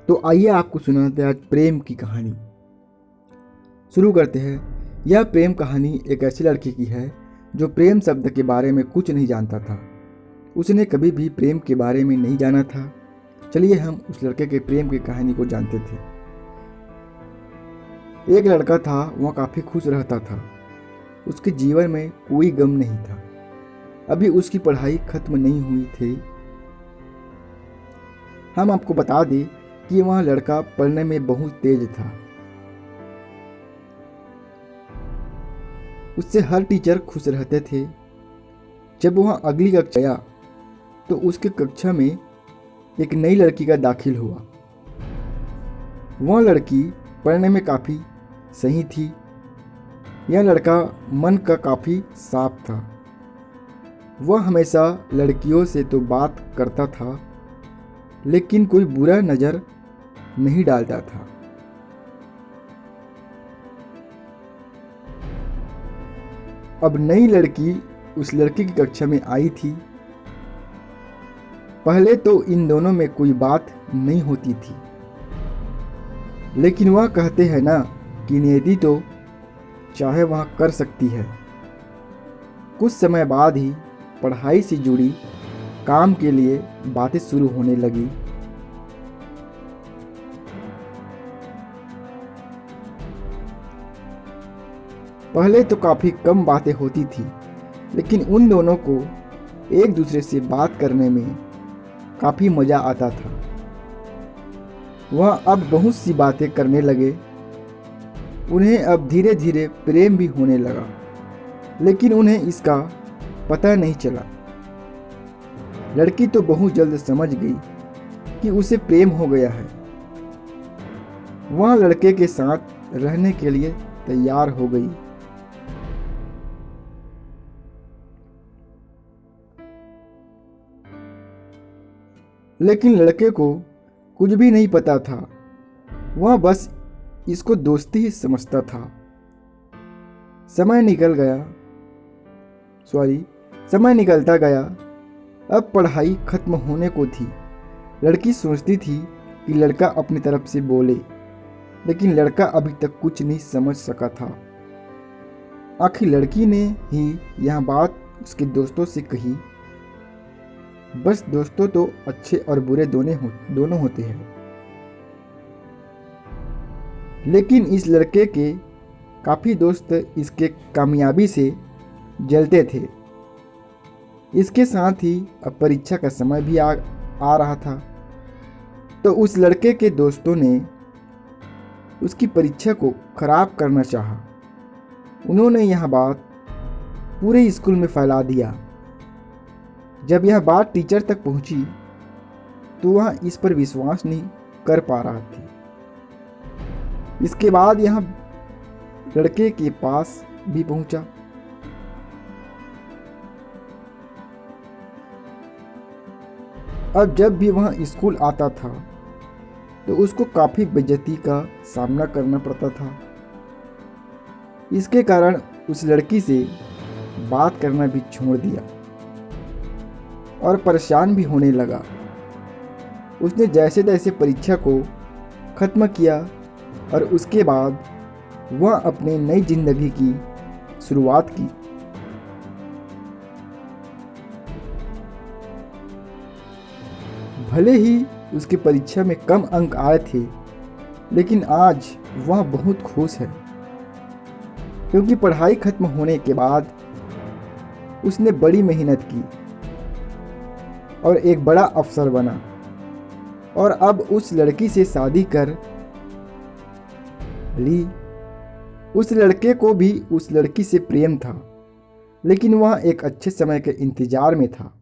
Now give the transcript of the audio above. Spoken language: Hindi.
तो आइए आपको सुनाते हैं आज प्रेम की कहानी। शुरू करते हैं। यह प्रेम कहानी एक ऐसी लड़की की है जो प्रेम शब्द के बारे में कुछ नहीं जानता था। उसने कभी भी प्रेम के बारे में नहीं जाना था। चलिए हम उस लड़के के प्रेम की कहानी को जानते थे। एक लड़का था, वह काफ़ी खुश रहता था। उसके जीवन में कोई गम नहीं था। अभी उसकी पढ़ाई खत्म नहीं हुई थी। हम आपको बता दें कि वह लड़का पढ़ने में बहुत तेज था। उससे हर टीचर खुश रहते थे। जब वह अगली कक्षा आया तो उसके कक्षा में एक नई लड़की का दाखिल हुआ। वह लड़की पढ़ने में काफ़ी सही थी। यह लड़का मन का काफ़ी साफ था। वह हमेशा लड़कियों से तो बात करता था, लेकिन कोई बुरा नज़र नहीं डालता था। अब नई लड़की उस लड़के की कक्षा में आई थी। पहले तो इन दोनों में कोई बात नहीं होती थी, लेकिन वह कहते हैं ना कि नियति तो चाहे वह कर सकती है। कुछ समय बाद ही पढ़ाई से जुड़ी काम के लिए बातें शुरू होने लगी। पहले तो काफ़ी कम बातें होती थी, लेकिन उन दोनों को एक दूसरे से बात करने में काफ़ी मज़ा आता था। वह अब बहुत सी बातें करने लगे। उन्हें अब धीरे धीरे प्रेम भी होने लगा, लेकिन उन्हें इसका पता नहीं चला। लड़की तो बहुत जल्द समझ गई कि उसे प्रेम हो गया है। वह लड़के के साथ रहने के लिए तैयार हो गई। लेकिन लड़के को कुछ भी नहीं पता था। वह बस इसको दोस्ती ही समझता था। समय निकलता गया। अब पढ़ाई खत्म होने को थी। लड़की सोचती थी कि लड़का अपनी तरफ से बोले, लेकिन लड़का अभी तक कुछ नहीं समझ सका था। आखिर लड़की ने ही यह बात उसके दोस्तों से कही। बस दोस्तों तो अच्छे और बुरे दोनों होते हैं, लेकिन इस लड़के के काफ़ी दोस्त इसके कामयाबी से जलते थे। इसके साथ ही अब परीक्षा का समय भी आ रहा था, तो उस लड़के के दोस्तों ने उसकी परीक्षा को खराब करना चाहा। उन्होंने यह बात पूरे स्कूल में फैला दिया। जब यह बात टीचर तक पहुंची तो वह इस पर विश्वास नहीं कर पा रहा थी। इसके बाद यह लड़के के पास भी पहुंचा। अब जब भी वह स्कूल आता था तो उसको काफ़ी बेइज्जती का सामना करना पड़ता था। इसके कारण उस लड़की से बात करना भी छोड़ दिया और परेशान भी होने लगा। उसने जैसे तैसे परीक्षा को ख़त्म किया और उसके बाद वह अपनी नई जिंदगी की शुरुआत की। भले ही उसकी परीक्षा में कम अंक आए थे, लेकिन आज वह बहुत खुश है, क्योंकि पढ़ाई खत्म होने के बाद उसने बड़ी मेहनत की और एक बड़ा अफसर बना। और अब उस लड़की से शादी कर ली। उस लड़के को भी उस लड़की से प्रेम था, लेकिन वह एक अच्छे समय के इंतजार में था।